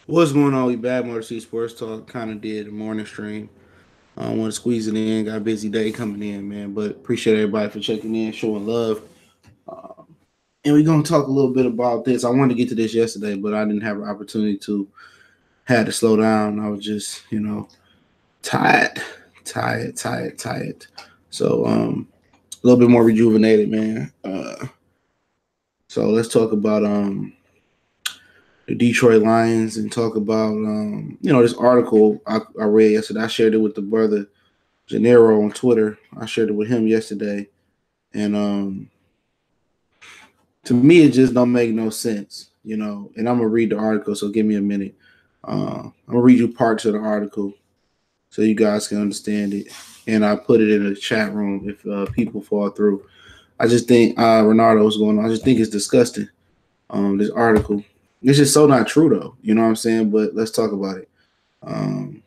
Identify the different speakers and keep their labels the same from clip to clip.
Speaker 1: What's going on? We Bad Motor City Sports Talk. Kind of did a morning stream. I want to squeeze it in. Got a busy day coming in, man. But appreciate everybody for checking in, showing love. And we're gonna talk a little bit about this. I wanted to get to this yesterday, but I didn't have an opportunity to. Had to slow down. I was just, tired, tired. So a little bit more rejuvenated, man. So let's talk about the Detroit Lions and talk about this article I read yesterday. I shared it with the brother Gennaro on Twitter. I shared it with him yesterday, and to me it just don't make no sense, And I'm gonna read the article, so give me a minute. I'm gonna read you parts of the article so you guys can understand it, and I put it in the chat room if people fall through. I just think Ronaldo was going on. I just think it's disgusting. This article. It's just so not true though. You know what I'm saying? But let's talk about it. Um,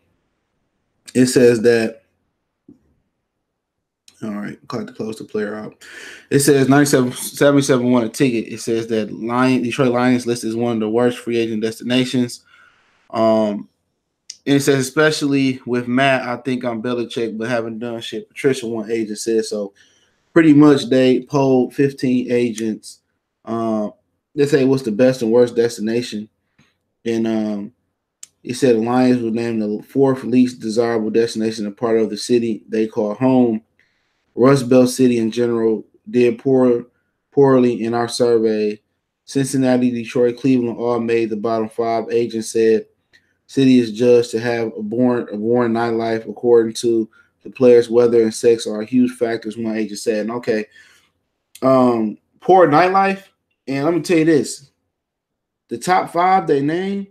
Speaker 1: it says that. All right, got to close the player out. It says 77 won a ticket. It says that Detroit Lions list is one of the worst free agent destinations. And it says especially with Matt, I think I'm Belichick, but haven't done shit. Patricia, one agent, said so. Pretty much they polled 15 agents. They say what's the best and worst destination, and he said the Lions were named the fourth least desirable destination, a part of the city they call home. Rust Belt City in general did poorly in our survey. Cincinnati, Detroit, Cleveland all made the bottom five. Agents said city is judged to have a boring nightlife according to the players' weather and sex are huge factors. One agent said, and okay, poor nightlife. And let me tell you this: the top five they named,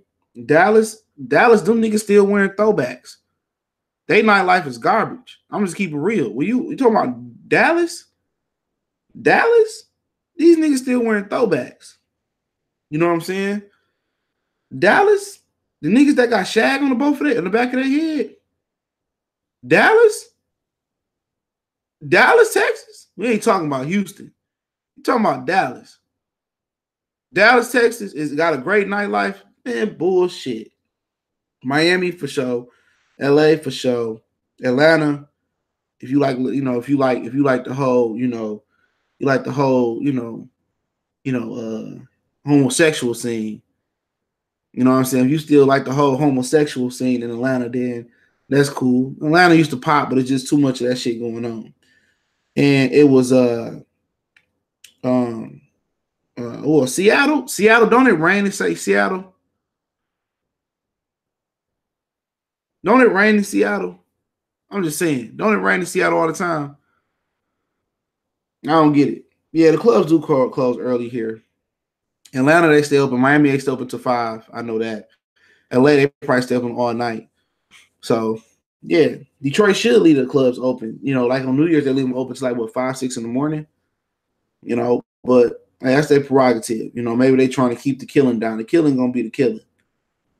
Speaker 1: Dallas, them niggas still wearing throwbacks. They nightlife is garbage. I'm just keep it real. You talking about Dallas? Dallas? These niggas still wearing throwbacks. You know what I'm saying? Dallas, the niggas that got shag on the back of their head. Dallas, Texas. We ain't talking about Houston. You talking about Dallas. Dallas, Texas is got a great nightlife. Man, bullshit. Miami for sure. LA for sure. Atlanta, if you like the whole, homosexual scene. You know what I'm saying? If you still like the whole homosexual scene in Atlanta, then that's cool. Atlanta used to pop, but it's just too much of that shit going on. And it was Seattle. Seattle, don't it rain and say Seattle? Don't it rain in Seattle? I'm just saying, don't it rain in Seattle all the time? I don't get it. Yeah, the clubs do close early here. Atlanta, they stay open. Miami, they stay open till 5. I know that. LA, they probably stay open all night. So, yeah, Detroit should leave the clubs open. Like on New Year's, they leave them open till 5, 6 in the morning. But that's their prerogative. Maybe they trying to keep the killing down. The killing going to be the killing.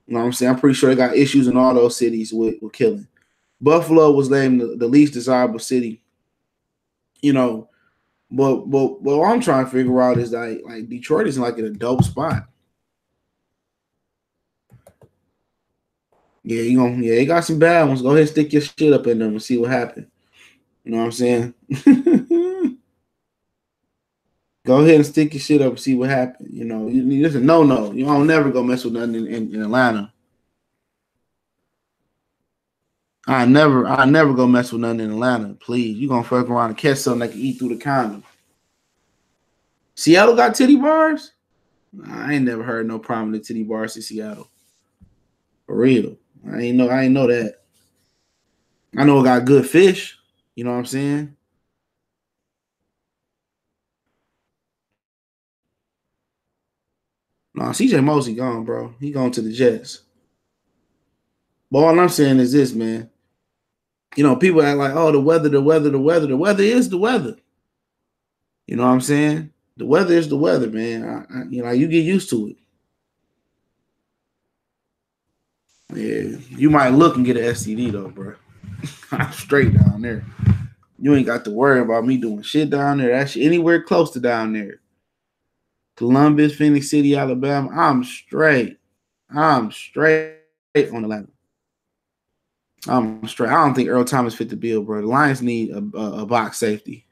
Speaker 1: You know what I'm saying? I'm pretty sure they got issues in all those cities with killing. Buffalo was named the least desirable city. But what I'm trying to figure out is like Detroit is like in a dope spot. Yeah, they got some bad ones. Go ahead and stick your shit up in them and see what happens. You know what I'm saying? Go ahead and stick your shit up and see what happens. It's a no. You don't never go mess with nothing in Atlanta. I never go mess with nothing in Atlanta. Please, you gonna fuck around and catch something that can eat through the condom. Seattle got titty bars? I ain't never heard no prominent titty bars in Seattle. For real. I ain't know that. I know it got good fish. You know what I'm saying? Nah, CJ Mosley gone, bro. He gone to the Jets. But all I'm saying is this, man. People act like, oh, the weather. The weather is the weather. You know what I'm saying? The weather is the weather, man. You get used to it. Yeah, you might look and get an STD though, bro. I'm straight down there. You ain't got to worry about me doing shit down there. That's anywhere close to down there. Columbus, Phoenix City, Alabama. I'm straight. I'm straight on the ladder. I'm straight. I don't think Earl Thomas fit the bill, bro. The Lions need a box safety.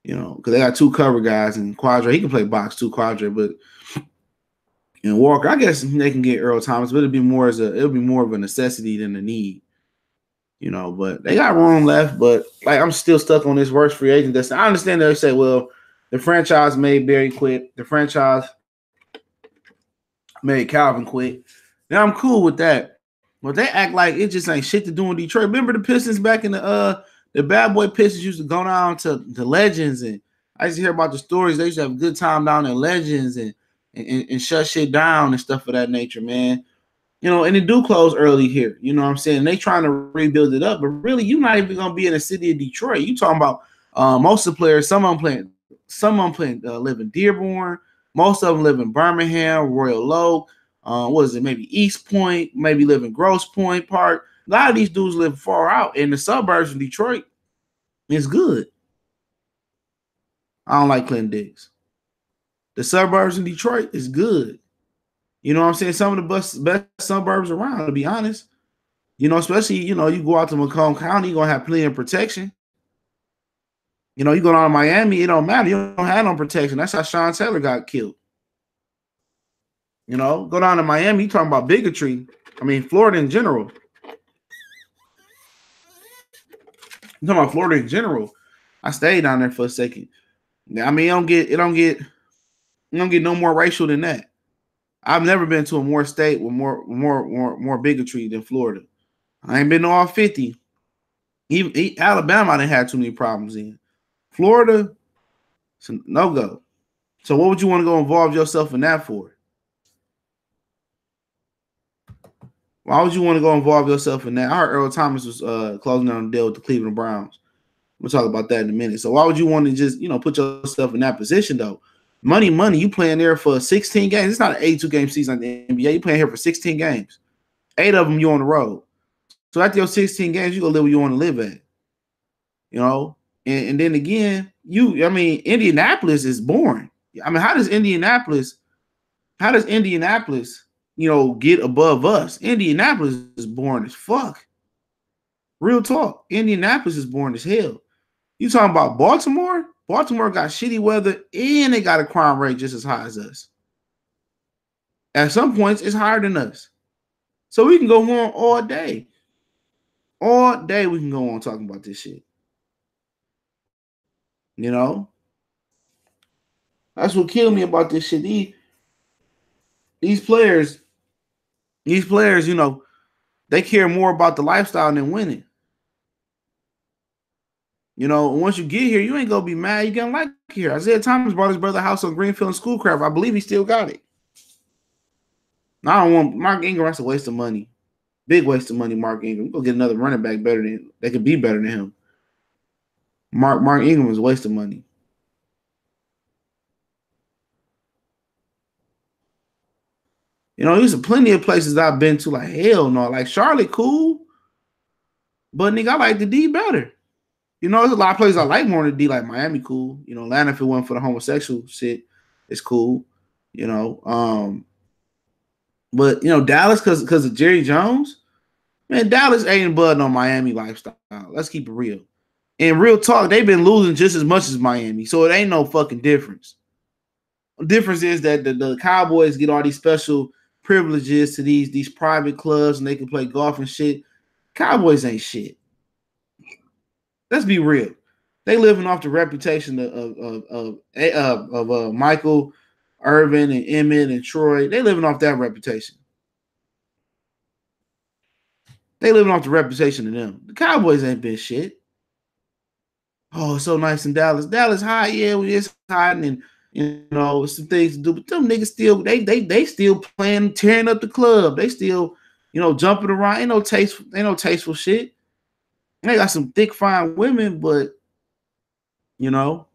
Speaker 1: Because they got two cover guys and Quadra. He can play box too, Quadra, but Walker, I guess they can get Earl Thomas, but it'll be more of a necessity than a need. But they got room left. But like I'm still stuck on this worst free agent. I understand they say, well, the franchise made Barry quit. The franchise made Calvin quit. Now I'm cool with that. But they act like it just ain't shit to do in Detroit. Remember the Pistons back in the bad boy Pistons used to go down to Legends, and I used to hear about the stories. They used to have a good time down in Legends and shut shit down and stuff of that nature, man. And it do close early here. You know what I'm saying? And they trying to rebuild it up, but really, you're not even gonna be in the city of Detroit. You talking about most of the players. Some of them live in Dearborn. Most of them live in Birmingham, Royal Oak. What is it? Maybe East Point. Maybe live in Grosse Pointe Park. A lot of these dudes live far out in the suburbs of Detroit. It's good. I don't like Clinton Diggs. The suburbs in Detroit is good. You know what I'm saying? Some of the best suburbs around, to be honest. Especially, you go out to Macomb County, you're going to have plenty of protection. You go down to Miami, it don't matter. You don't have no protection. That's how Sean Taylor got killed. Go down to Miami, you talking about bigotry. I mean, Florida in general. I'm talking about Florida in general. I stayed down there for a second. I mean, it don't get no more racial than that. I've never been to a more state with more bigotry than Florida. I ain't been to all 50. Even Alabama, I didn't have too many problems in. Florida, no go. So what would you want to go involve yourself in that for? Why would you want to go involve yourself in that? I heard Earl Thomas was closing down the deal with the Cleveland Browns. We'll talk about that in a minute. So why would you want to just, put yourself in that position, though? Money, you playing there for 16 games. It's not an 82-game season like the NBA. You playing here for 16 games. 8 of them you on the road. So after your 16 games, you go live where you want to live at. And then again, Indianapolis is boring. I mean, how does Indianapolis, get above us? Indianapolis is boring as fuck. Real talk. Indianapolis is boring as hell. You talking about Baltimore? Baltimore got shitty weather and they got a crime rate just as high as us. At some points, it's higher than us. So we can go on all day. All day we can go on talking about this shit. That's what killed me about this shit. These players, they care more about the lifestyle than winning. Once you get here, you ain't gonna be mad. You're gonna like it here. Isaiah Thomas bought his brother a house on Greenfield and Schoolcraft. I believe he still got it. I don't want Mark Ingram. That's a waste of money. Big waste of money, Mark Ingram. Go get another running back that could be better than him. Mark Ingram is a waste of money. There's plenty of places I've been to, like, hell no. Like Charlotte, cool. But nigga, I like the D better. There's a lot of places I like more than the D, like Miami, cool. Atlanta, if it wasn't for the homosexual shit, it's cool. But Dallas, because of Jerry Jones, man, Dallas ain't budding on Miami lifestyle. Let's keep it real. And real talk, they've been losing just as much as Miami, so it ain't no fucking difference. The difference is that the Cowboys get all these special privileges to these private clubs, and they can play golf and shit. Cowboys ain't shit. Let's be real. They living off the reputation of Michael Irvin and Emmett and Troy. They living off that reputation. They living off the reputation of them. The Cowboys ain't been shit. Oh, it's so nice in Dallas. Dallas high, yeah, it's hot, and some things to do. But them niggas still, they still playing, tearing up the club. They still, jumping around. Ain't no tasteful shit. They got some thick, fine women, but I don't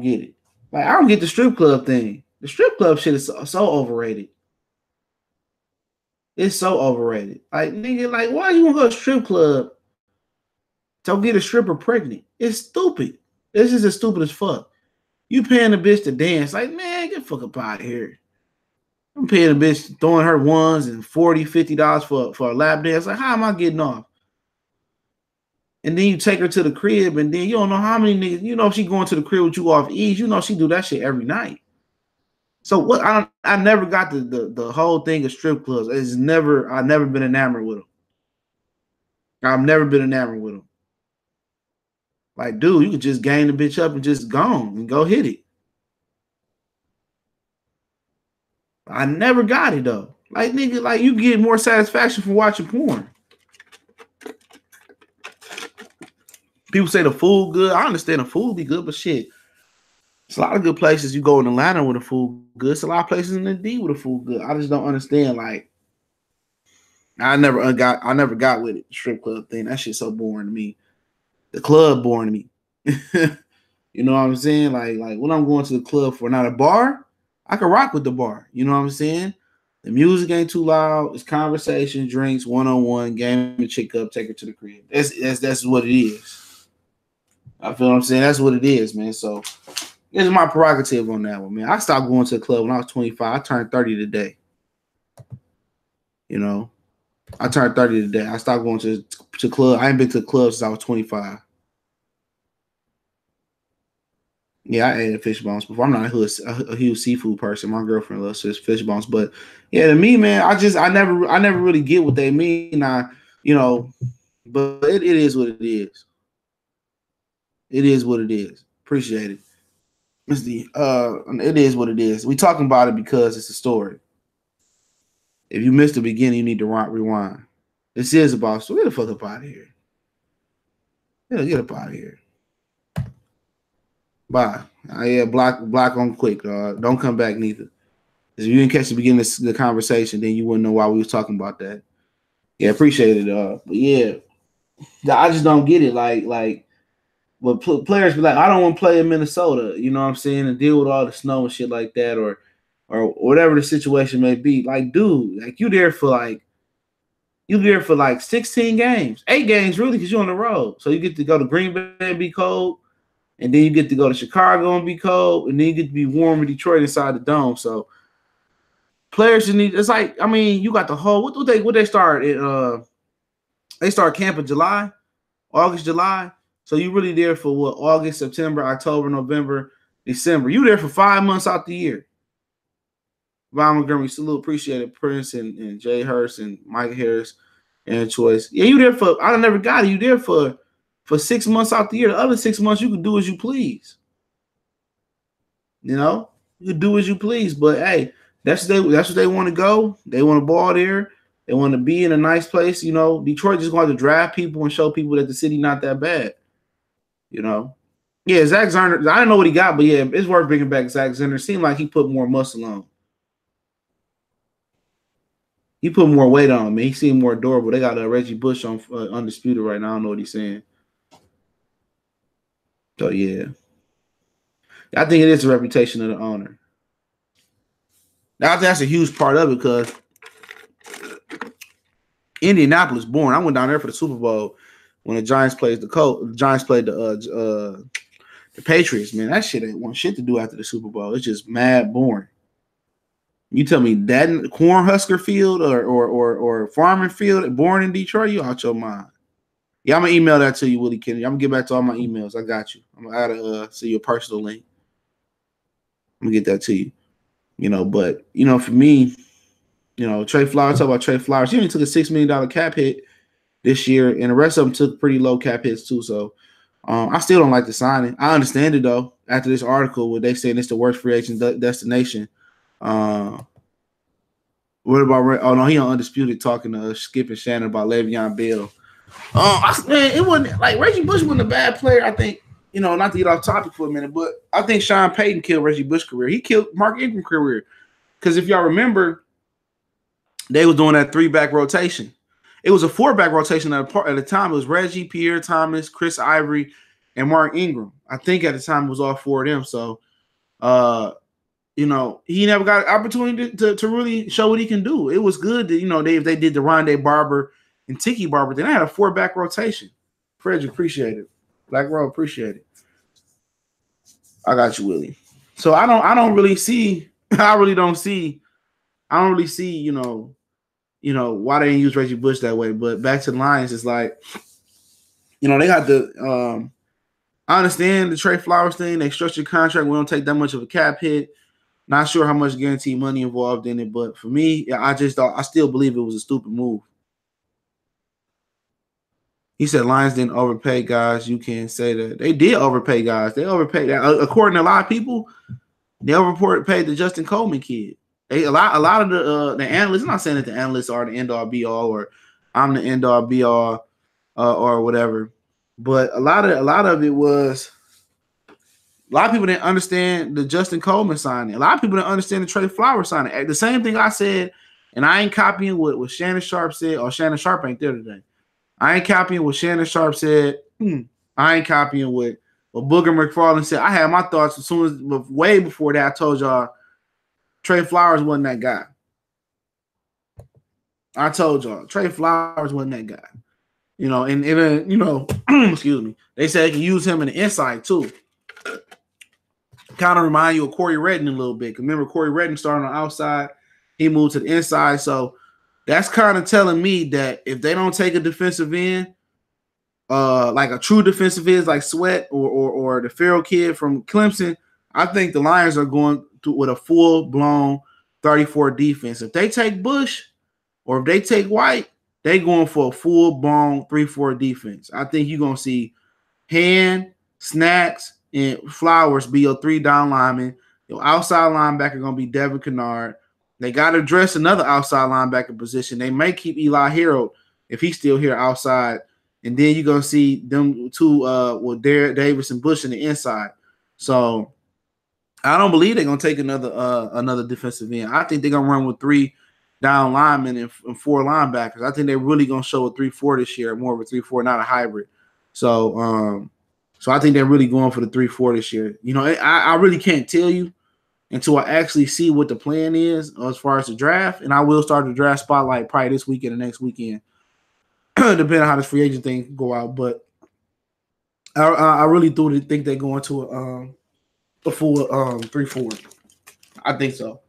Speaker 1: get it. Like, I don't get the strip club thing. The strip club shit is so overrated. It's so overrated. Like, nigga, like, why you want to go to a strip club to get a stripper pregnant? It's stupid. This is as stupid as fuck. You paying the bitch to dance. Like, man, get the fuck up out of here. I'm paying a bitch throwing her ones and $40, $50 for a lap dance. Like, how am I getting off? And then you take her to the crib, and then you don't know how many niggas. You know, if she going to the crib with you off ease, you know she do that shit every night. So what? I never got the whole thing of strip clubs. I've never been enamored with them. I've never been enamored with them. Like, dude, you could just gang the bitch up and just go hit it. I never got it though. Like, nigga, like you get more satisfaction from watching porn. People say the food good. I understand the food be good, but shit, it's a lot of good places you go in Atlanta with the food good. It's a lot of places in the D with the food good. I just don't understand. Like, I never got with it. The strip club thing. That shit's so boring to me. The club boring to me. You know what I'm saying? Like when I'm going to the club for not a bar, I can rock with the bar. You know what I'm saying? The music ain't too loud. It's conversation, drinks, one-on-one, game the chick up, take her to the crib. That's what it is. I feel what I'm saying. That's what it is, man. So it's my prerogative on that one, man. I stopped going to the club when I was 25. I turned 30 today. You know, I turned 30 today. I stopped going to club. I ain't been to the club since I was 25. Yeah, I ate fish bones before. I'm not a huge seafood person. My girlfriend loves fish bones, but yeah, to me, man, I never really get what they mean. You know, but it is what it is. It is what it is. Appreciate it. It is what it is. We talking about it because it's a story. If you missed the beginning, you need to rewind. This is about story. Get the fuck up out of here. Yeah, get up out of here. Bye. Yeah, block on quick, dog. Don't come back neither. If you didn't catch the beginning of the conversation, then you wouldn't know why we was talking about that. Yeah, appreciate it, dog. But yeah, I just don't get it. But players be like, I don't want to play in Minnesota. You know what I'm saying, and deal with all the snow and shit like that, or whatever the situation may be. Like, dude, like you there for like 16 games, 8 games really, because you're on the road. So you get to go to Green Bay and be cold. And then you get to go to Chicago and be cold, and then you get to be warm in Detroit inside the dome. So players just need. It's like, I mean, you got the whole. What they start? They start camp in July, August, July. So you really there for what? August, September, October, November, December. You there for 5 months out the year. Von Montgomery, salute, appreciate it. Prince and Jay Hurst and Mike Harris and Choice. Yeah, you there for. I never got it. You there for 6 months out the year. The other 6 months, you can do as you please. You know, you can do as you please. But hey, that's what they want to go. They want to ball there. They want to be in a nice place. You know, Detroit just going to draft people and show people that the city not that bad. You know, yeah, Zach Zenner. I don't know what he got, but yeah, it's worth bringing back Zach Zenner. Seemed like he put more muscle on. He put more weight on me. He seemed more adorable. They got Reggie Bush on Undisputed right now. I don't know what he's saying. So yeah, I think it is the reputation of the owner. Now I think that's a huge part of it because Indianapolis born. I went down there for the Super Bowl when the Giants played the Patriots. Man, that shit ain't one shit to do after the Super Bowl. It's just mad boring. You tell me that Cornhusker Field or Farming Field, born in Detroit, you out your mind. Yeah, I'm gonna email that to you, Willie Kennedy. I'm gonna get back to all my emails. I got you. I'm gonna add see your personal link. I'm gonna get that to you. You know, but you know, for me, you know, Trey Flowers. Talk about Trey Flowers. He only took a $6 million cap hit this year, and the rest of them took pretty low cap hits too. So I still don't like the signing. I understand it though. After this article where they saying it's the worst free agent destination. What about? Oh no, he on Undisputed talking to Skip and Shannon about Le'Veon Bell. Man, it wasn't like Reggie Bush wasn't a bad player. I think, you know, not to get off topic for a minute, but I think Sean Payton killed Reggie Bush's career. He killed Mark Ingram's career because if y'all remember, they was doing that 3-back rotation. It was a 4-back rotation at the time. It was Reggie, Pierre Thomas, Chris Ivory, and Mark Ingram. I think at the time it was all 4 of them. So, you know, he never got an opportunity to really show what he can do. It was good that, you know, they did the Rondé Barber and Tiki Barber. Then I had a 4-back rotation. Frederick, appreciate it. Black Row, appreciate it. I got you, Willie. So I don't really see. I really don't see I don't really see, why they didn't use Reggie Bush that way. But back to the Lions, it's like, they got the I understand the Trey Flowers thing. They structured contract. We don't take that much of a cap hit. Not sure how much guaranteed money involved in it, but for me, I still believe it was a stupid move. He said Lions didn't overpay guys. You can't say that. They did overpay guys. They overpaid. According to a lot of people, they overpaid the Justin Coleman kid. A lot of the analysts. I'm not saying that the analysts are the end all be all, or I'm the end all be all, or whatever. But a lot of it was. A lot of people didn't understand the Justin Coleman signing. A lot of people didn't understand the Trey Flowers signing. The same thing I said, and I ain't copying what Shannon Sharp said, or Shannon Sharp ain't there today. I ain't copying what Shannon Sharp said. I ain't copying what Booger McFarland said. I had my thoughts as soon as, way before that, I told y'all Trey Flowers wasn't that guy. I told y'all Trey Flowers wasn't that guy. Excuse me. They said they can use him in the inside too. Kind of remind you of Corey Redden a little bit. Remember, Corey Redden started on the outside. He moved to the inside. So that's kind of telling me that if they don't take a defensive end, like a true defensive end like Sweat or the Farrell kid from Clemson, I think the Lions are going with a full-blown 34 defense. If they take Bush or if they take White, they going for a full-blown 3-4 defense. I think you're going to see Hand, Snacks, and Flowers be your 3-down lineman. Your outside linebacker going to be Devin Kennard. They got to address another outside linebacker position. They may keep Eli Harold if he's still here outside. And then you're going to see them two with Derek Davis and Bush in the inside. So I don't believe they're going to take another defensive end. I think they're going to run with 3 down linemen and 4 linebackers. I think they're really going to show a 3-4 this year, more of a 3-4, not a hybrid. So I think they're really going for the 3-4 this year. I really can't tell you until I actually see what the plan is as far as the draft. And I will start the draft spotlight probably this weekend or next weekend, depending on how this free agent thing go out. But I really do think they're going to a full 3-4. I think so.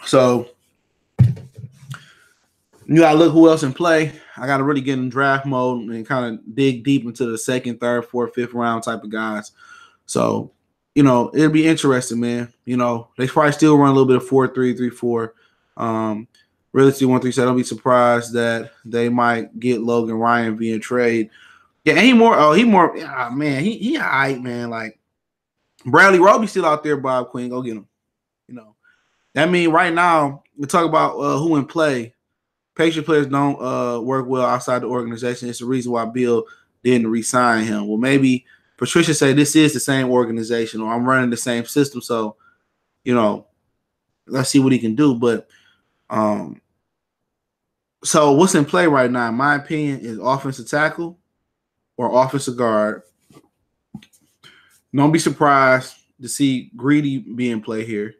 Speaker 1: So you gotta look who else in play. I gotta really get in draft mode and kind of dig deep into the 2nd, 3rd, 4th, 5th round type of guys. So, it'll be interesting, man. They probably still run a little bit of 4-3, 3-4. Really 2-1-3. So don't be surprised that they might get Logan Ryan via trade. Yeah, he more. Man, he all right, man. Like Bradley Roby's still out there. Bob Quinn, go get him. That means right now we talk about who in play. Patriot players don't work well outside the organization. It's the reason why Bill didn't re-sign him. Well, maybe Patricia say this is the same organization, or I'm running the same system. So, let's see what he can do. But so what's in play right now, in my opinion, is offensive tackle or offensive guard. Don't be surprised to see Greedy be in play here.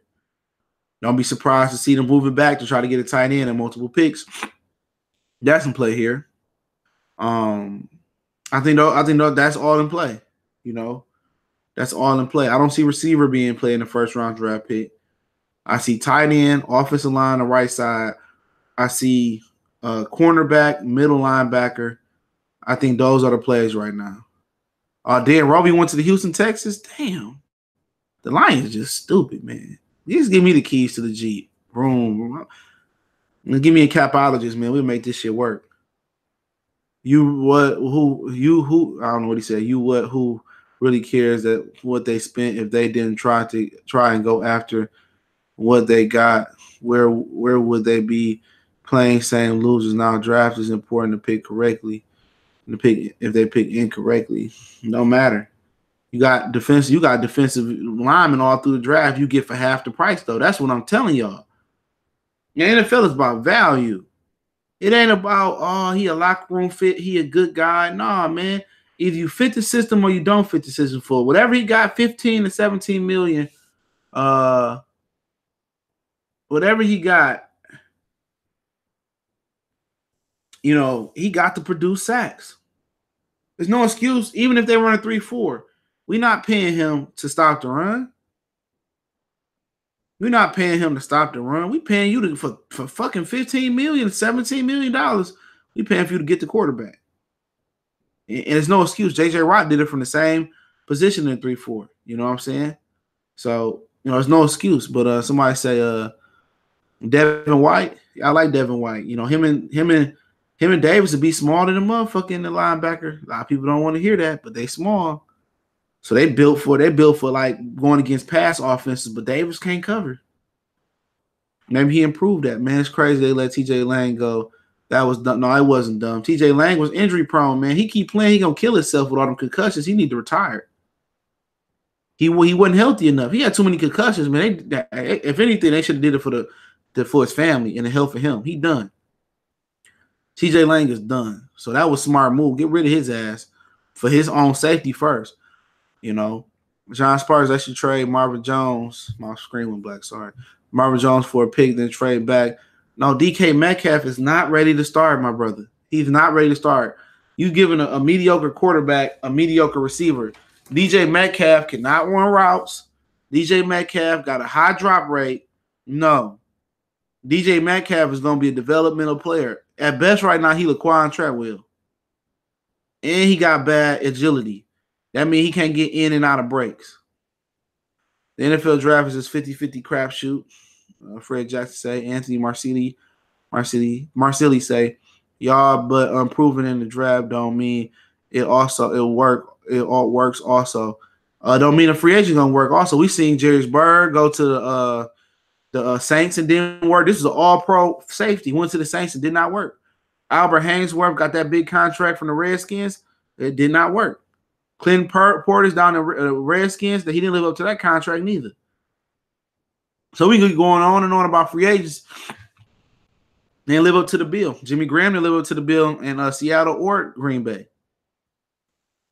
Speaker 1: Don't be surprised to see them moving back to try to get a tight end and multiple picks. That's in play here. I think that's all in play. That's all in play. I don't see receiver being played in the 1st round draft pick. I see tight end, offensive line on the right side. I see cornerback, middle linebacker. I think those are the plays right now. Dan Roby went to the Houston Texans. Damn. The Lions are just stupid, man. You just give me the keys to the Jeep. Boom. Give me a capologist, man. We'll make this shit work. I don't know what he said. Who really cares that what they spent if they didn't try and go after what they got? Where would they be playing same losers? Now draft is important to pick correctly. If they pick incorrectly, no matter. You got defensive linemen all through the draft. You get for half the price, though. That's what I'm telling y'all. The NFL is about value. It ain't about, he a locker room fit, he a good guy. Nah, man. Either you fit the system or you don't fit the system for whatever he got, 15 to 17 million. Whatever he got, he got to produce sacks. There's no excuse, even if they run a 3-4. We're not paying him to stop the run. We're not paying him to stop the run. We paying you for fucking $15 million, $17 million. We paying for you to get the quarterback. And it's no excuse. J.J. Watt did it from the same position in 3-4. You know what I'm saying? So, there's no excuse. But somebody say Devin White. I like Devin White. Him and Davis would be smaller than motherfucking the linebacker. A lot of people don't want to hear that, but they small. So they built for like going against pass offenses, but Davis can't cover. Maybe he improved that. Man, it's crazy they let TJ Lang go. That was dumb. No, it wasn't dumb. TJ Lang was injury prone, man. He keep playing, he gonna kill himself with all them concussions. He need to retire. He wasn't healthy enough. He had too many concussions, man. If anything, they should have did it for his family and the health of him. He done. TJ Lang is done. So that was a smart move. Get rid of his ass for his own safety first. John Sparks, I should trade Marvin Jones. My screen went black, sorry. Marvin Jones for a pick, then trade back. No, DK Metcalf is not ready to start, my brother. He's not ready to start. You giving a mediocre quarterback, a mediocre receiver. DJ Metcalf cannot run routes. DJ Metcalf got a high drop rate. No. DJ Metcalf is going to be a developmental player. At best right now, he Laquan Treadwell. And he got bad agility. That means he can't get in and out of breaks. The NFL draft is this 50-50 crapshoot. Fred Jackson say. Anthony Marcelli say, y'all, but unproven in the draft don't mean it'll work. It all works also. Don't mean a free agent gonna work. Also, we seen Jarius Byrd go to the Saints and didn't work. This is an all-pro safety. Went to the Saints and did not work. Albert Haynesworth got that big contract from the Redskins. It did not work. Clinton Porter's down the Redskins. That he didn't live up to that contract neither. So we can be going on and on about free agents. They didn't live up to the bill. Jimmy Graham didn't live up to the bill in Seattle or Green Bay.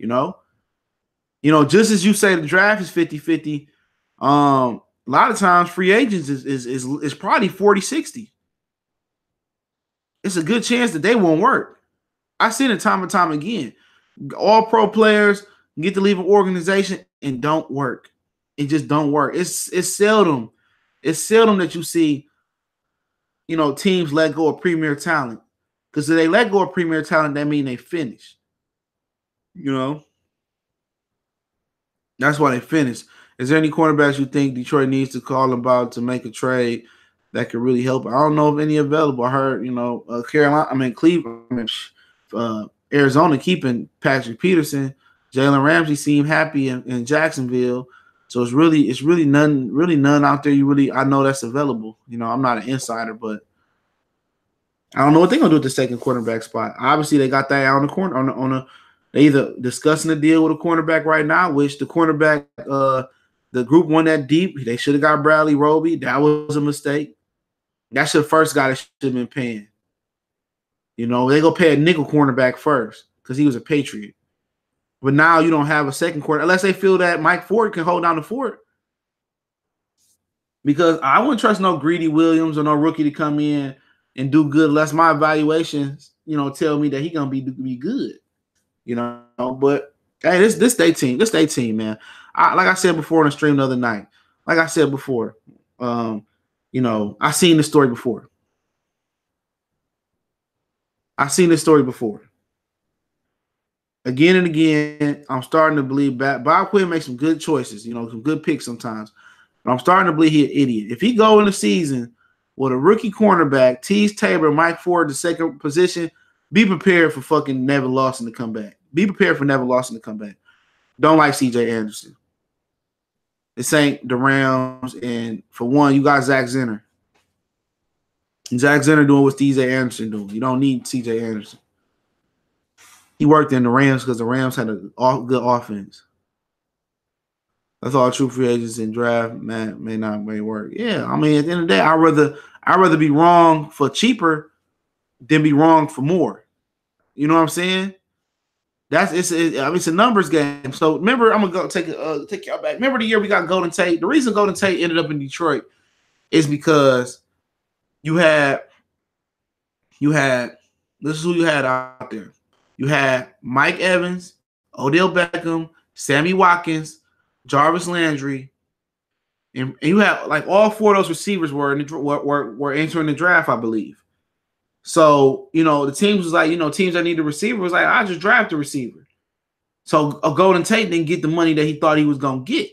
Speaker 1: Just as you say the draft is 50-50, a lot of times free agents is probably 40-60. It's a good chance that they won't work. I've seen it time and time again. All pro players get to leave an organization and don't work. It just don't work. It's seldom. It's seldom that you see, teams let go of premier talent. Because if they let go of premier talent, that means they finish. That's why they finished. Is there any cornerbacks you think Detroit needs to call about to make a trade that could really help? I don't know if any available. I heard, Cleveland, Arizona keeping Patrick Peterson. Jalen Ramsey seemed happy in Jacksonville. So it's really none out there I know that's available. I'm not an insider, but I don't know what they're gonna do with the second cornerback spot. Obviously, they got that out on the corner they either discussing a deal with a cornerback right now, which the cornerback the group won that deep. They should have got Bradley Roby. That was a mistake. That's the first guy that should have been paying. They go pay a nickel cornerback first because he was a Patriot. But now you don't have a second corner unless they feel that Mike Ford can hold down the fort. Because I wouldn't trust no Greedy Williams or no rookie to come in and do good unless my evaluations, tell me that he gonna be good. But hey, this they team. This they team, man. Like I said before on the stream the other night. Like I said before, I seen this story before. Again and again, I'm starting to believe Bob Quinn makes some good choices, some good picks sometimes. But I'm starting to believe he's an idiot. If he go in the season with a rookie cornerback, Tease Tabor, Mike Ford, the second position, be prepared for fucking Nevin Lawson to come back. Be prepared for Nevin Lawson to come back. Don't like C.J. Anderson. This ain't the Rams. And for one, you got Zach Zenner. Zach Zenner doing what C.J. Anderson doing. You don't need C.J. Anderson. He worked in the Rams because the Rams had a good offense. That's all true free agents in draft may work. Yeah, I mean, at the end of the day, I'd rather be wrong for cheaper than be wrong for more. You know what I'm saying? It's a numbers game. So remember, I'm gonna go take y'all back. Remember the year we got Golden Tate? The reason Golden Tate ended up in Detroit is because you had this is who you had out there. You had Mike Evans, Odell Beckham, Sammy Watkins, Jarvis Landry, And you have like all four of those receivers were entering the draft, I believe. So, the teams was like, teams that need a receiver was like, I just draft a receiver. So a Golden Tate didn't get the money that he thought he was gonna get.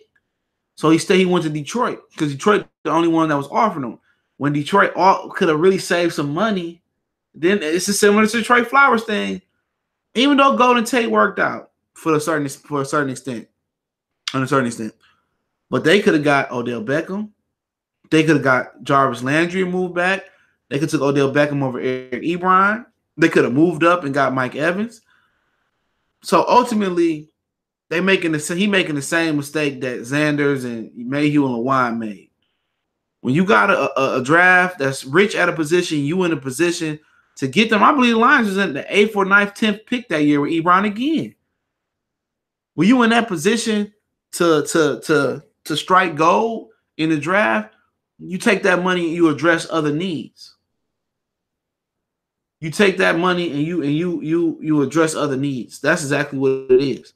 Speaker 1: So he went to Detroit because Detroit the only one that was offering him. When Detroit could have really saved some money, then it's similar to the Trey Flowers thing. Even though Golden Tate worked out for a certain extent, but they could have got Odell Beckham. They could have got Jarvis Landry moved back. They could have took Odell Beckham over Eric Ebron. They could have moved up and got Mike Evans. So ultimately, he making the same mistake that Xanders and Mayhew and LeWine made. When you got a draft that's rich at a position, you in a position to get them. I believe the Lions was in the 8th or 9th, 10th pick that year with Ebron again. When you in that position to strike gold in the draft, you take that money and you address other needs. You take that money and you address other needs. That's exactly what it is.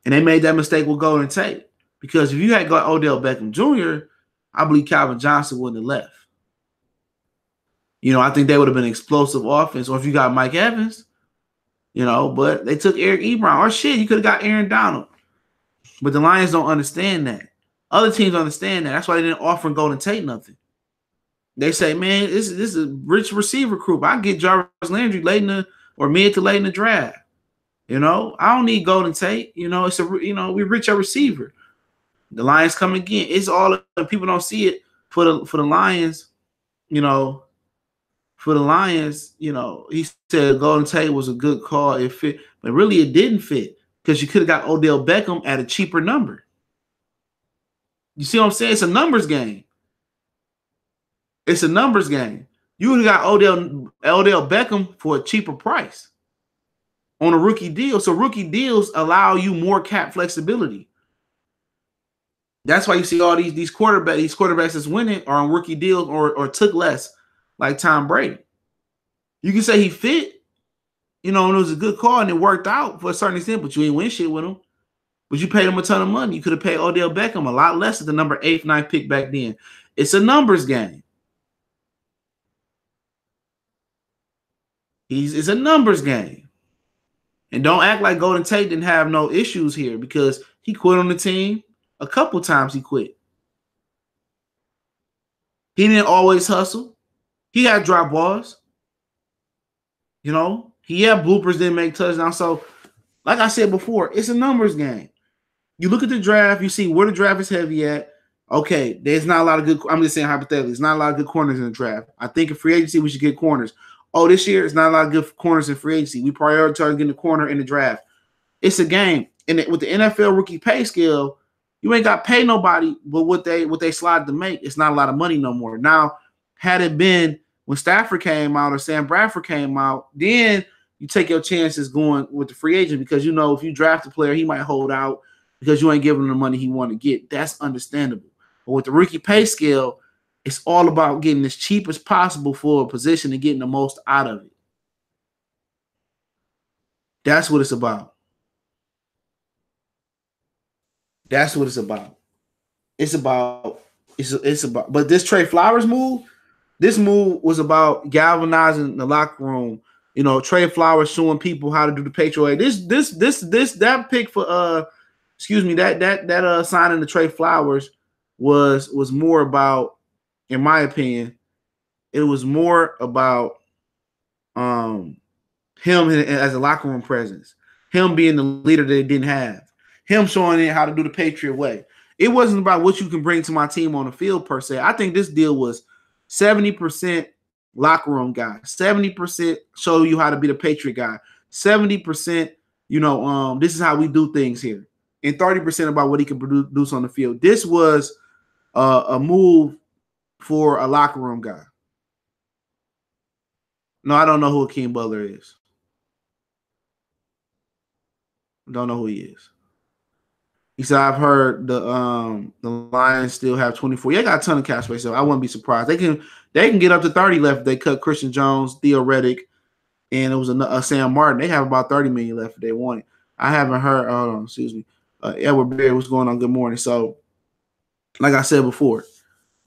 Speaker 1: And they made that mistake with Golden Tate. Because if you had got Odell Beckham Jr., I believe Calvin Johnson wouldn't have left. I think they would have been an explosive offense. Or if you got Mike Evans, but they took Eric Ebron. Or shit, you could have got Aaron Donald. But the Lions don't understand that. Other teams understand that. That's why they didn't offer Golden Tate nothing. They say, man, this is a rich receiver group. I get Jarvis Landry mid to late in the draft. I don't need Golden Tate. It's we rich a receiver. The Lions come again. It's all people don't see it for the Lions. For the Lions, he said Golden Tate was a good call. It fit, but really it didn't fit because you could have got Odell Beckham at a cheaper number. You see what I'm saying? It's a numbers game. It's a numbers game. You would have got Odell Beckham for a cheaper price on a rookie deal. So rookie deals allow you more cap flexibility. That's why you see all these quarterbacks that's winning are on rookie deals or took less, like Tom Brady. You can say he fit, and it was a good call and it worked out for a certain extent, but you ain't win shit with him. But you paid him a ton of money. You could have paid Odell Beckham a lot less at the number 8th, 9th pick back then. It's a numbers game. It's a numbers game. And don't act like Golden Tate didn't have no issues here because he quit on the team. A couple times he quit. He didn't always hustle. He had drop balls. He had bloopers, didn't make touchdowns. So, like I said before, it's a numbers game. You look at the draft, you see where the draft is heavy at. Okay, there's not a lot of good. I'm just saying hypothetically, there's not a lot of good corners in the draft. I think in free agency we should get corners. Oh, this year it's not a lot of good corners in free agency. We prioritize getting a corner in the draft. It's a game, and with the NFL rookie pay scale, you ain't got to pay nobody, but what they slide to make, it's not a lot of money no more. Now, had it been when Stafford came out or Sam Bradford came out, then you take your chances going with the free agent because if you draft a player, he might hold out because you ain't giving him the money he want to get. That's understandable. But with the rookie pay scale, it's all about getting as cheap as possible for a position and getting the most out of it. That's what it's about. That's what it's about. It's about. But this Trey Flowers move, this move was about galvanizing the locker room. Trey Flowers showing people how to do the Patriot way. That pick for that signing the Trey Flowers was more about, in my opinion, it was more about him as a locker room presence, him being the leader that they didn't have. Him showing it how to do the Patriot way. It wasn't about what you can bring to my team on the field per se. I think this deal was 70% locker room guy, 70% show you how to be the Patriot guy, 70%, this is how we do things here, and 30% about what he can produce on the field. This was a move for a locker room guy. No, I don't know who Akeem Butler is. Don't know who he is. He said, I've heard the Lions still have 24. Yeah, they got a ton of cap space, so I wouldn't be surprised. They can get up to 30 left if they cut Christian Jones, Theo Reddick, and it was a Sam Martin. They have about 30 million left if they want it. I haven't heard. Hold on, excuse me. Edward Berry, what's going on? Good morning. So like I said before,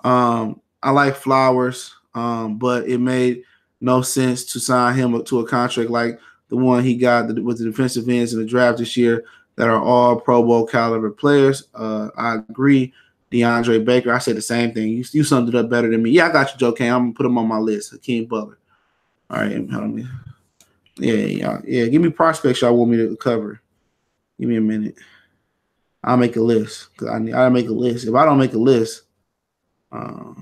Speaker 1: I like Flowers, but it made no sense to sign him to a contract like the one he got with the defensive ends in the draft this year that are all Pro Bowl caliber players. I agree. DeAndre Baker, I said the same thing. You summed it up better than me. Yeah, I got you, Joe Kane. I'm gonna put him on my list. Hakeem Butler. All right, hold on. Yeah. Give me prospects y'all want me to cover. Give me a minute. I'll make a list because I make a list. If I don't make a list, I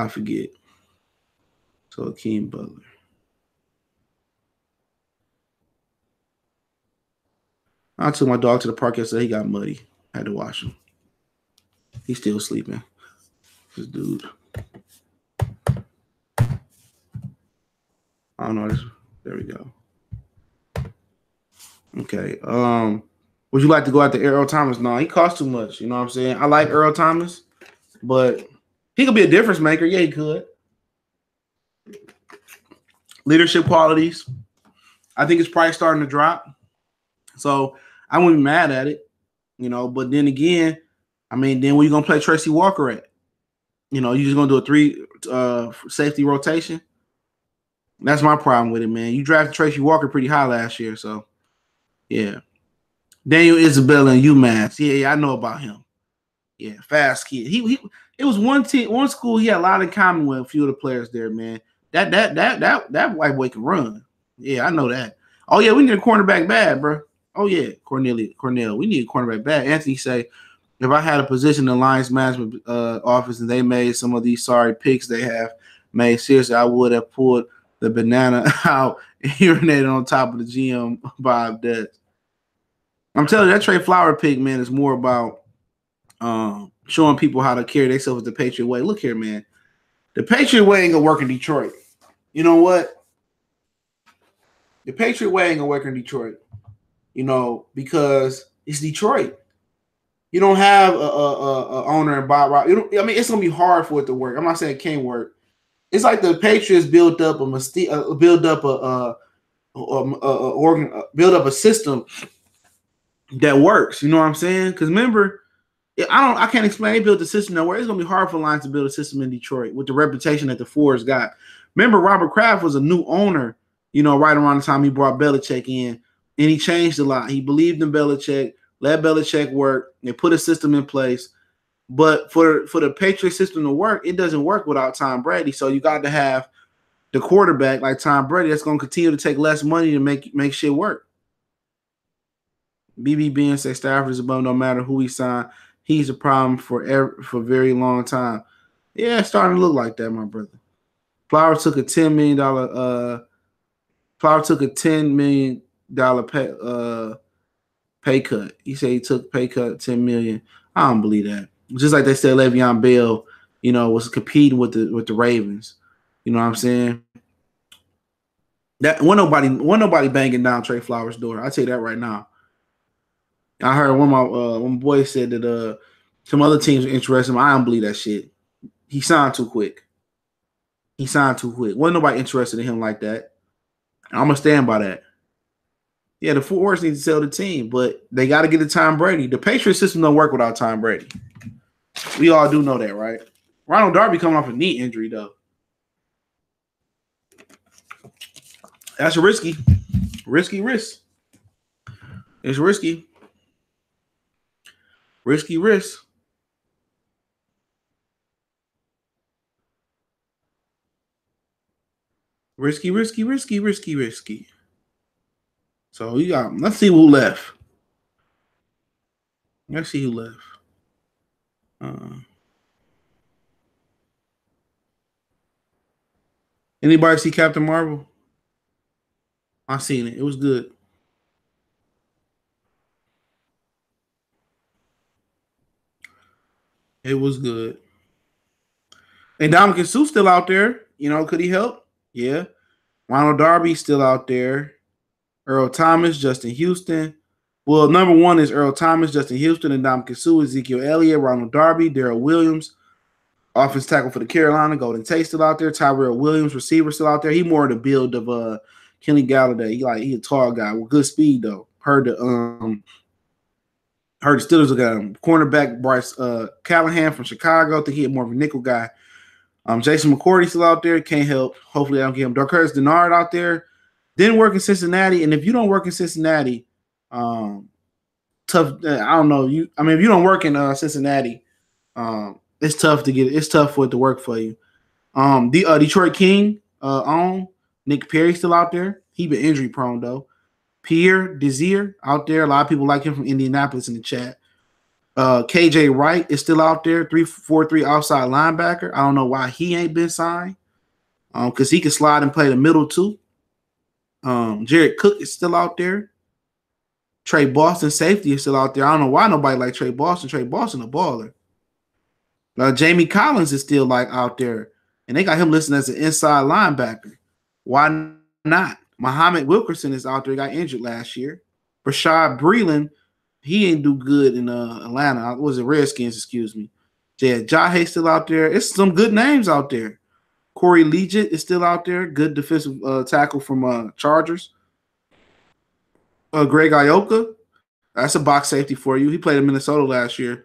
Speaker 1: forget. So Hakeem Butler. I took my dog to the park yesterday. He got muddy. I had to wash him. He's still sleeping. This dude. I don't know. There we go. Okay. Would you like to go out to Earl Thomas? No, he costs too much. You know what I'm saying? I like Earl Thomas, but he could be a difference maker. Yeah, he could. Leadership qualities. I think his price starting to drop. So I wouldn't be mad at it, you know. But then again, I mean, then where you gonna play Tracy Walker at? You know, you just gonna do a 3 safety rotation? That's my problem with it, man. You drafted Tracy Walker pretty high last year, so yeah. Daniel Isabella and UMass. Yeah, I know about him. Yeah, fast kid. He it was one school he had a lot in common with a few of the players there, man. That white boy can run. Yeah, I know that. Oh yeah, we need a cornerback bad, bro. Oh yeah, Cornell. We need a cornerback bad. Anthony say, if I had a position in the Lions management office and they made some of these sorry picks they have made, seriously, I would have pulled the banana out and urinated on top of the GM Bob Dutch. I'm telling you, that Trey Flower pick, man, is more about showing people how to carry themselves the Patriot way. Look here, man. The Patriot way ain't gonna work in Detroit. You know what? The Patriot way ain't gonna work in Detroit. You know, because it's Detroit. You don't have a owner and Bob Rock. I mean, it's gonna be hard for it to work. I'm not saying it can't work. It's like the Patriots built up a system that works. You know what I'm saying? Because remember, I can't explain. They built a system that works. It's gonna be hard for Lions to build a system in Detroit with the reputation that the Fords got. Remember, Robert Kraft was a new owner. You know, right around the time he brought Belichick in, and he changed a lot. He believed in Belichick. Let Belichick work. They put a system in place. But for the Patriot system to work, it doesn't work without Tom Brady. So you got to have the quarterback like Tom Brady that's going to continue to take less money to make shit work. BBB says Stafford is above no matter who he signed. He's a problem for a very long time. Yeah, it's starting to look like that, my brother. Flower took a $10 million pay cut. He said he took pay cut $10 million. I don't believe that. Just like they said Le'Veon Bell, you know, was competing with the Ravens. You know what I'm saying? That nobody banging down Trey Flowers' door. I'll tell you that right now. I heard one of my boys said that some other teams are interested in him. I don't believe that shit. He signed too quick. Wasn't nobody interested in him like that. I'm gonna stand by that. Yeah, the Fords need to sell the team, but they got to get to Tom Brady. The Patriot system don't work without Tom Brady. We all do know that, right? Ronald Darby coming off a knee injury, though. That's a risky risk. It's risky. Risky risk. Risky. So let's see who left. Anybody see Captain Marvel? I seen it. It was good. It was good. And Dominican Sue's still out there. You know, could he help? Yeah. Ronald Darby still out there. Earl Thomas, Justin Houston. Well, number one is Earl Thomas, Justin Houston, and Dominican Sue, Ezekiel Elliott, Ronald Darby, Darrell Williams, offense tackle for the Carolina, Golden Tate still out there, Tyrell Williams, receiver still out there. He more the build of Kenny Galladay. He a tall guy with good speed though. Heard the Heard the Steelers got him. Cornerback Bryce Callahan from Chicago. I think he had more of a nickel guy. Jason McCourty still out there. Can't help. Hopefully I don't get him. Darqueze Dennard out there. Didn't work in Cincinnati. And if you don't work in Cincinnati, tough. I don't know. If you don't work in Cincinnati, it's tough to get. It's tough for it to work for you. The Detroit King on Nick Perry still out there. He been injury prone though. Pierre Desir out there. A lot of people like him from Indianapolis in the chat. KJ Wright is still out there. 3-4-3 outside linebacker. I don't know why he ain't been signed. Because he can slide and play the middle too. Jared Cook is still out there. Trey Boston safety is still out there. I don't know why nobody like Trey Boston. Trey Boston a baller. Jamie Collins is still like out there. And they got him listed as an inside linebacker. Why not? Muhammad Wilkerson is out there. He got injured last year. Rashad Breeland, he ain't do good in Atlanta. Was it Redskins, excuse me. Yeah, Jahe still out there. It's some good names out there. Corey Leggett is still out there. Good defensive tackle from Chargers. Greg Ioka, that's a box safety for you. He played in Minnesota last year,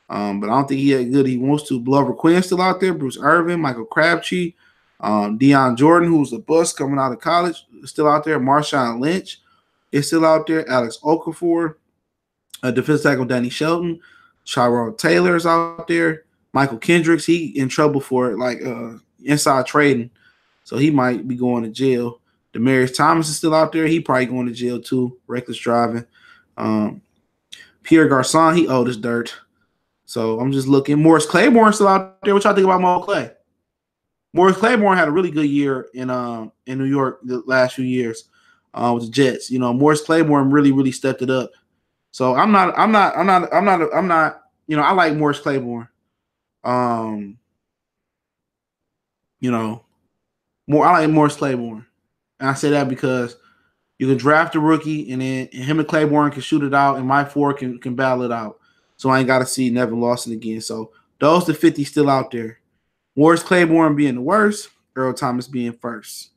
Speaker 1: but I don't think he had good. He wants to. Glover Quinn still out there. Bruce Irvin, Michael Crabtree, Deion Jordan, who's a bust coming out of college, is still out there. Marshawn Lynch is still out there. Alex Okafor, defensive tackle Danny Shelton. Tyrod Taylor is out there. Michael Kendricks, he in trouble for inside trading, so he might be going to jail. Demaryius Thomas is still out there. He probably going to jail too. Reckless driving. Pierre Garçon, he old as dirt. So I'm just looking. Morris Claiborne still out there. What y'all think about Mo Clay? Morris Claiborne had a really good year in New York the last few years with the Jets. You know, Morris Claiborne really stepped it up. So I'm not. You know, I like Morris Claiborne. I like Morris Claiborne. And I say that because you can draft a rookie and then him and Claiborne can shoot it out and Mike Ford can battle it out. So I ain't got to see Nevin Lawson again. So those the 50 still out there. Morris Claiborne being the worst, Earl Thomas being first.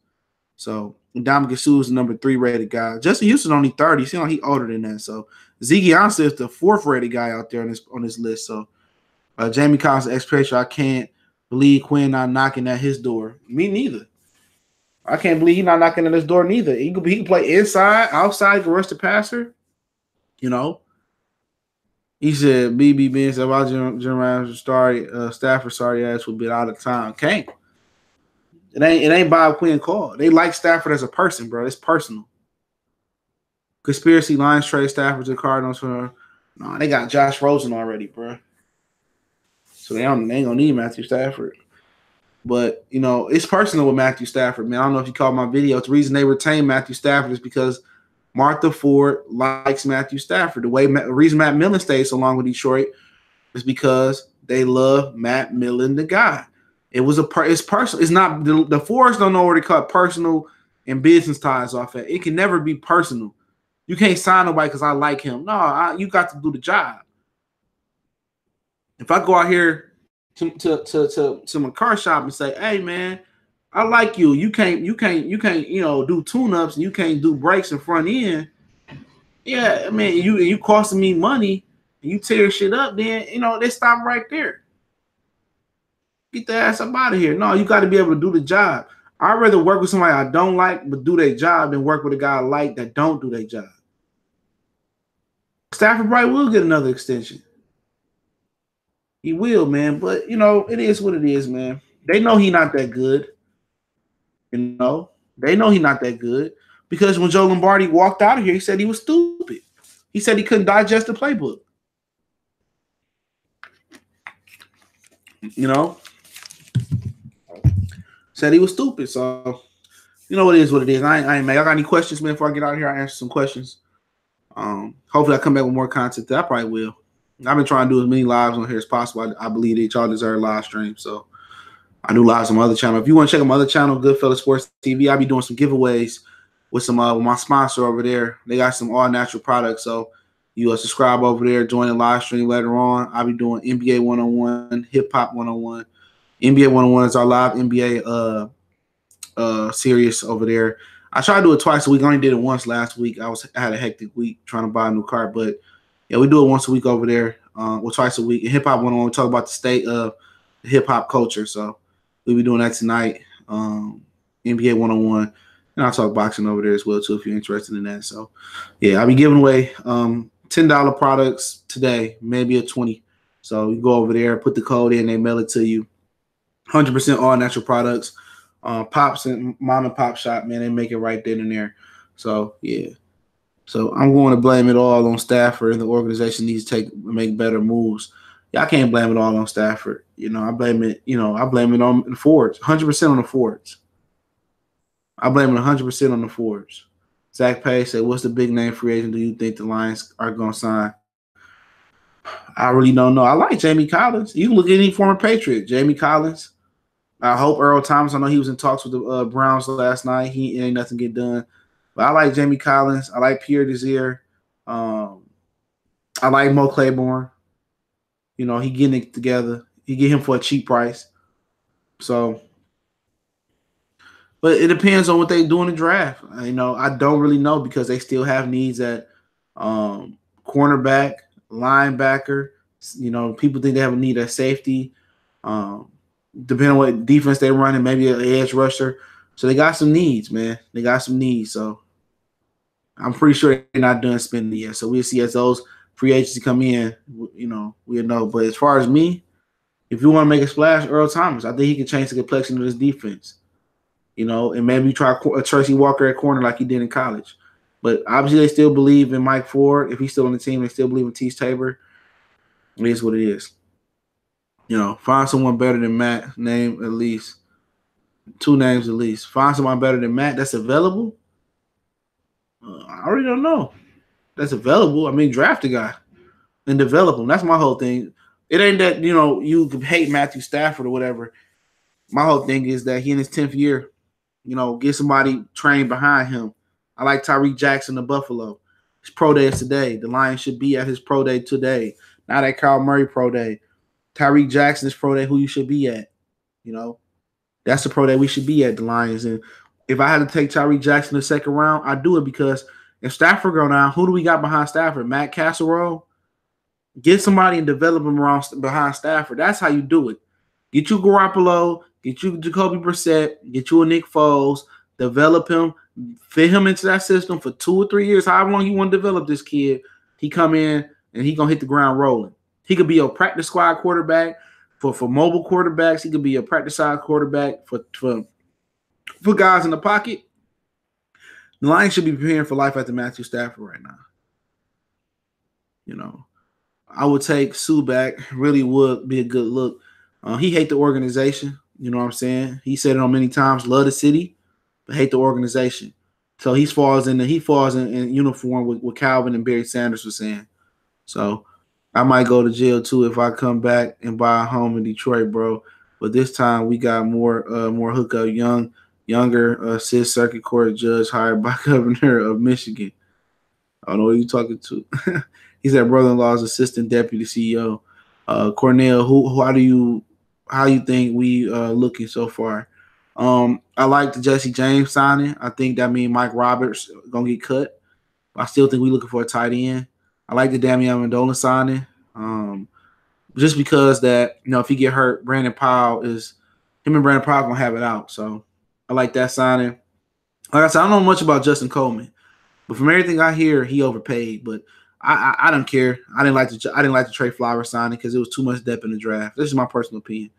Speaker 1: So Ndamukong Suh is the number 3 rated guy. Justin Houston only 30. See, he older than that. So Ziggy Ansah is the 4th rated guy out there on this list. So Jamie Collins, ex-Patriot, I can't believe Quinn not knocking at his door. Me neither. I can't believe he's not knocking at his door neither. He can play inside, outside, he can rush the passer. You know. He said, BB Ben said, about Stafford, sorry ass will be out of time. Can't. It ain't Bob Quinn call. They like Stafford as a person, bro. It's personal. Conspiracy Lions trade Stafford to the Cardinals for no, they got Josh Rosen already, bro. So they ain't gonna need Matthew Stafford. But, you know, it's personal with Matthew Stafford, man. I don't know if you caught my video. The reason they retain Matthew Stafford is because Martha Ford likes Matthew Stafford. The reason Matt Millen stays so long with Detroit is because they love Matt Millen, the guy. It's personal. It's not the Fords don't know where to cut personal and business ties off at. It can never be personal. You can't sign nobody because I like him. No, you got to do the job. If I go out here to my car shop and say, hey man, I like you. You can't, do tune-ups and you can't do brakes and front end. Yeah, I mean, you costing me money and you tear shit up, then they stop right there. Get the ass up out of here. No, you got to be able to do the job. I'd rather work with somebody I don't like but do their job than work with a guy I like that don't do their job. Stafford Wright will get another extension. He will, man. But, it is what it is, man. They know he's not that good. They know he's not that good. Because when Joe Lombardi walked out of here, he said he was stupid. He said he couldn't digest the playbook. Said he was stupid. So, it is what it is. I ain't mad. Y'all got any questions, man, before I get out of here? I answer some questions. Hopefully I come back with more content. I probably will. I've been trying to do as many lives on here as possible. I believe that y'all deserve live streams. So I do lives on my other channel. If you want to check out my other channel, Goodfellas Sports TV, I'll be doing some giveaways with some with my sponsor over there. They got some all natural products. So you subscribe over there, join the live stream later on. I'll be doing NBA 101, Hip Hop 101. NBA 101 is our live NBA series over there. I try to do it twice a week. I only did it once last week. I had a hectic week trying to buy a new car, but Yeah, we do it once a week over there, or twice a week. And Hip Hop 101, we talk about the state of the hip hop culture. So we'll be doing that tonight. NBA 101. And I'll talk boxing over there as well, too, if you're interested in that. So, yeah, I'll be giving away $10 products today, maybe a 20. So you go over there, put the code in, they mail it to you. 100% all natural products. Pops and mom and pop shop, man, they make it right then and there. So, yeah. So I'm going to blame it all on Stafford, and the organization needs to make better moves. Y'all can't blame it all on Stafford. I blame it. I blame it on the Fords. 100% on the Fords. I blame it 100% on the Fords. Zach Page said, "What's the big name free agent do you think the Lions are going to sign?" I really don't know. I like Jamie Collins. You can look at any former Patriot. Jamie Collins. I hope Earl Thomas. I know he was in talks with the Browns last night. He ain't nothing get done. But I like Jamie Collins. I like Pierre Desir. I like Mo Claiborne. He getting it together. You get him for a cheap price. So, but it depends on what they do in the draft. I don't really know because they still have needs at cornerback, linebacker. People think they have a need at safety. Depending on what defense they're running, maybe an edge rusher. So they got some needs, man. They got some needs. So I'm pretty sure they're not done spending yet. So we'll see as those free agents come in, we'll know. But as far as me, if you want to make a splash, Earl Thomas, I think he can change the complexion of this defense. And maybe try a Tracy Walker at corner like he did in college. But obviously they still believe in Mike Ford. If he's still on the team, they still believe in Tease Tabor. It is what it is. Find someone better than Matt. Name at least 2 names at least. Find someone better than Matt that's available. I really don't know. That's available. I mean, draft a guy and develop him. That's my whole thing. It ain't that you can hate Matthew Stafford or whatever. My whole thing is that he in his 10th year, get somebody trained behind him. I like Tyreek Jackson of Buffalo. His pro day is today. The Lions should be at his pro day today. Not at Kyle Murray pro day. Tyreek Jackson's pro day, who you should be at. That's the pro day we should be at, the Lions. And if I had to take Tyreek Jackson the second round, I'd do it because if Stafford go down, who do we got behind Stafford? Matt Casserole? Get somebody and develop him around behind Stafford. That's how you do it. Get you Garoppolo, get you Jacoby Brissett, get you a Nick Foles, develop him, fit him into that system for 2 or 3 years, however long you want to develop this kid. He come in and he going to hit the ground rolling. He could be a practice squad quarterback for mobile quarterbacks. He could be a practice squad quarterback for guys in the pocket. The Lions should be preparing for life after Matthew Stafford right now. I would take Sue back. Really would be a good look. He hate the organization. You know what I'm saying? He said it on many times. Love the city, but hate the organization. So he falls in uniform with what Calvin and Barry Sanders were saying. So I might go to jail too if I come back and buy a home in Detroit, bro. But this time we got more hookup, younger Sixth Circuit Court judge hired by Governor of Michigan. I don't know who you're talking to. He's that brother-in-law's assistant deputy CEO. Cornell, how you think we looking so far? I like the Jesse James signing. I think that means Mike Roberts gonna get cut. I still think we're looking for a tight end. I like the Damian Amendola signing. Just because that, if he get hurt, Brandon Powell gonna have it out. So I like that signing. Like I said, I don't know much about Justin Coleman, but from everything I hear, he overpaid. But I don't care. I didn't like the Trey Flowers signing because it was too much depth in the draft. This is my personal opinion.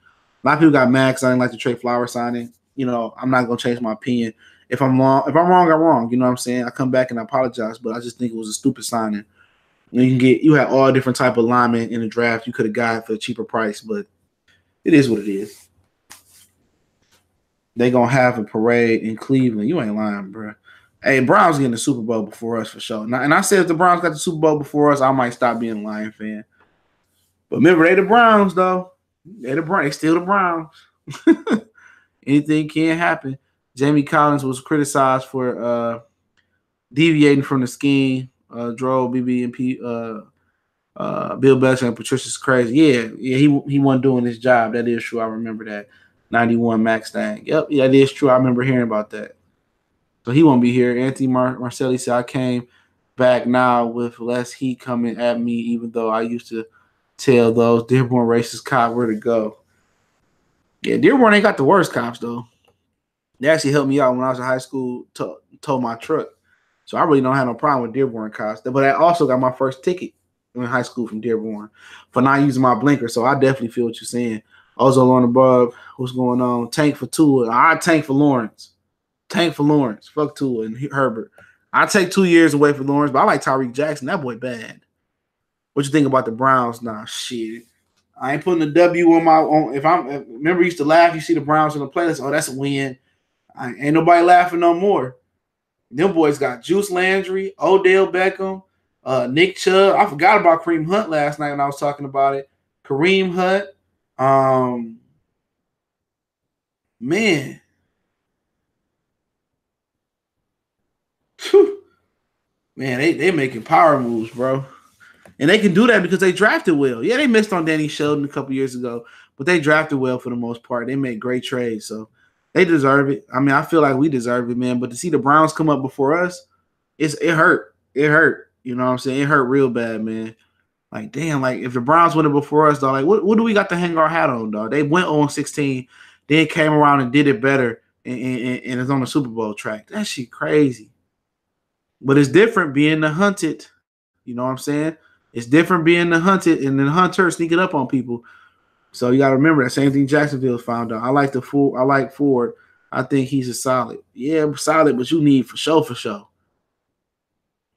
Speaker 1: A lot of people got mad because I didn't like the Trey Flowers signing. I'm not gonna change my opinion. If I'm wrong, I'm wrong. You know what I'm saying? I come back and I apologize, but I just think it was a stupid signing. You had all different type of linemen in the draft you could have got for a cheaper price, but it is what it is. They gonna have a parade in Cleveland. You ain't lying, bro. Hey, Browns getting the Super Bowl before us for sure. Now, and I said if the Browns got the Super Bowl before us, I might stop being a Lion fan. But remember, they the Browns though. They still the Browns. Anything can happen. Jamie Collins was criticized for deviating from the scheme. Drove BB&P, Bill Belichick and Patricia's crazy. Yeah, he wasn't doing his job. That is true. I remember that. 91 Max thing. Yep, yeah, that is true. I remember hearing about that. So he won't be here. Anthony Marcelli said, I came back now with less heat coming at me, even though I used to tell those Dearborn racist cops where to go. Yeah, Dearborn ain't got the worst cops, though. They actually helped me out when I was in high school, towed my truck. So I really don't have no problem with Dearborn cops. But I also got my first ticket in high school from Dearborn for not using my blinker. So I definitely feel what you're saying. Also on above, what's going on? Tank for Tua. I tank for Lawrence. Tank for Lawrence. Fuck Tua and Herbert. I take 2 years away from Lawrence, but I like Tyreek Jackson. That boy bad. What you think about the Browns? Nah, shit. I ain't putting a W on my own. Remember, you used to laugh. You see the Browns in the playlist. Oh, that's a win. Ain't nobody laughing no more. Them boys got Juice Landry, Odell Beckham, Nick Chubb. I forgot about Kareem Hunt last night when I was talking about it. Kareem Hunt. Man. Whew. Man, they making power moves, bro. And they can do that because they drafted well. Yeah, they missed on Danny Sheldon a couple years ago, but they drafted well for the most part. They made great trades, so they deserve it. I mean, I feel like we deserve it, man. But to see the Browns come up before us, it hurt. It hurt. You know what I'm saying? It hurt real bad, man. Like, damn, like if the Browns went it before us, dog, like what do we got to hang our hat on, dog? They went on 16, then came around and did it better, and it's on the Super Bowl track. That shit crazy. But it's different being the hunted. You know what I'm saying? It's different being the hunted and the hunter sneaking up on people. So you got to remember that same thing Jacksonville found out. I like Ford. I think he's a solid. Yeah, solid, but you need for sure.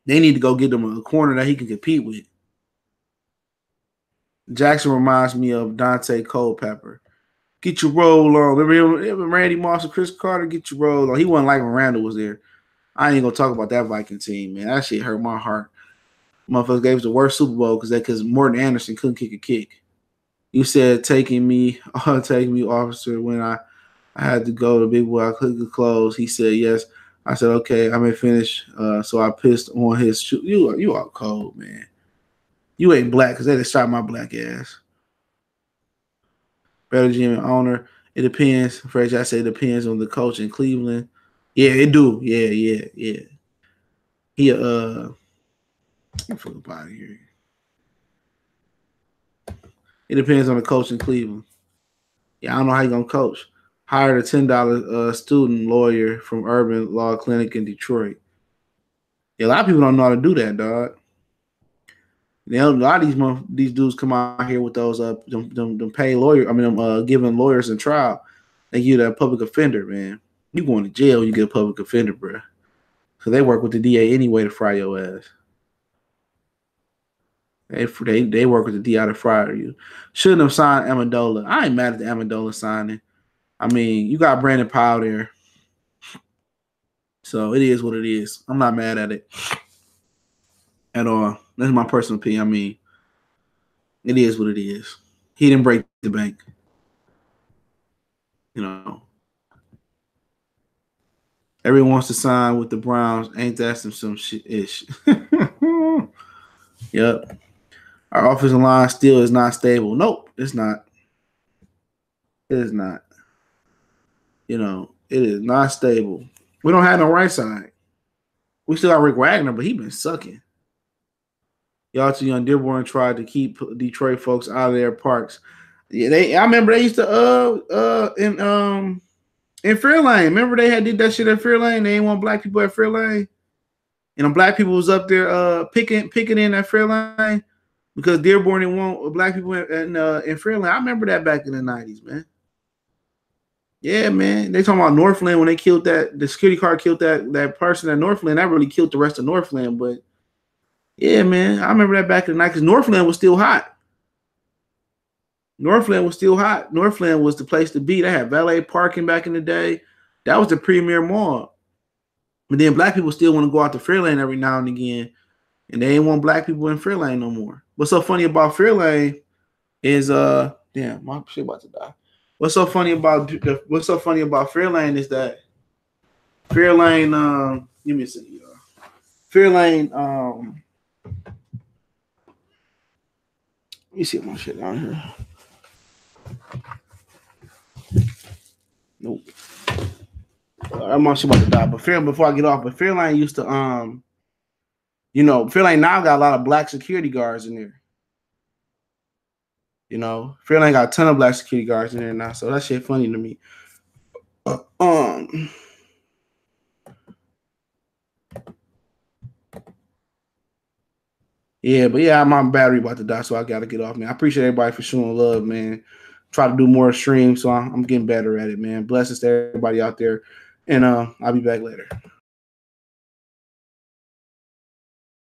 Speaker 1: They need to go get him a corner that he can compete with. Jackson reminds me of Dante Culpepper. Get your roll on. Remember Randy Moss and Chris Carter? Get your roll on. He wasn't like when Randall was there. I ain't going to talk about that Viking team, man. That shit hurt my heart. Motherfuckers gave us the worst Super Bowl because Morton Anderson couldn't kick a kick. You said taking me, officer, when I had to go to Big Boy, I couldn't close. He said yes. I said okay. I may finish. So I pissed on his shoe. You are cold, man. You ain't black because they just shot my black ass. Better GM owner. It depends. Fresh, I say it depends on the coach in Cleveland. Yeah, it do. Yeah. He get fuck up out of here. It depends on the coach in Cleveland. Yeah, I don't know how you gonna coach. Hired a $10 student lawyer from Urban Law Clinic in Detroit. Yeah, a lot of people don't know how to do that, dog. A lot of these dudes come out here with those them pay lawyer. I mean, giving lawyers a trial. They give you that public offender, man. You going to jail, you get a public offender, bro. So they work with the DA anyway to fry your ass. They work with the DI to fry you. Shouldn't have signed Amendola. I ain't mad at the Amendola signing. I mean, you got Brandon Powell there. So it is what it is. I'm not mad at it at all. That's my personal opinion. I mean, it is what it is. He didn't break the bank. You know. Everyone wants to sign with the Browns. Ain't that some shit-ish? Yep. Our offensive line still is not stable. Nope, it's not. It is not. You know, it is not stable. We don't have no right side. We still got Rick Wagner, but he been sucking. Y'all too young. Dearborn tried to keep Detroit folks out of their parks. Yeah, I remember they used to in Fairlane. Remember they did that shit at Fairlane? They didn't want black people at Fairlane. And the black people was up there picking in at Fairlane because Dearborn didn't want black people in Fairlane. I remember that back in the 90s, man. Yeah, man. They talking about Northland when they killed the security guard killed that person at Northland. That really killed the rest of Northland. But yeah, man, I remember that back in the night because Northland was still hot. Northland was the place to be. They had valet parking back in the day. That was the premier mall. But then black people still want to go out to Fairlane every now and again, and they ain't want black people in Fairlane no more. What's so funny about Fairlane is damn, my shit about to die. What's so funny about Fairlane is that Fairlane, give me a second, y'all. Fairlane, let me see my shit down here. Nope. I'm actually about to die, but before I get off, but Fairlane used to feel like now got a lot of black security guards in there. Feel like got a ton of black security guards in there now, so that shit funny to me. Yeah, but yeah, my battery about to die, so I gotta get off, man. I appreciate everybody for showing love, man. Try to do more streams, so I'm getting better at it, man. Blessings to everybody out there, and I'll be back later.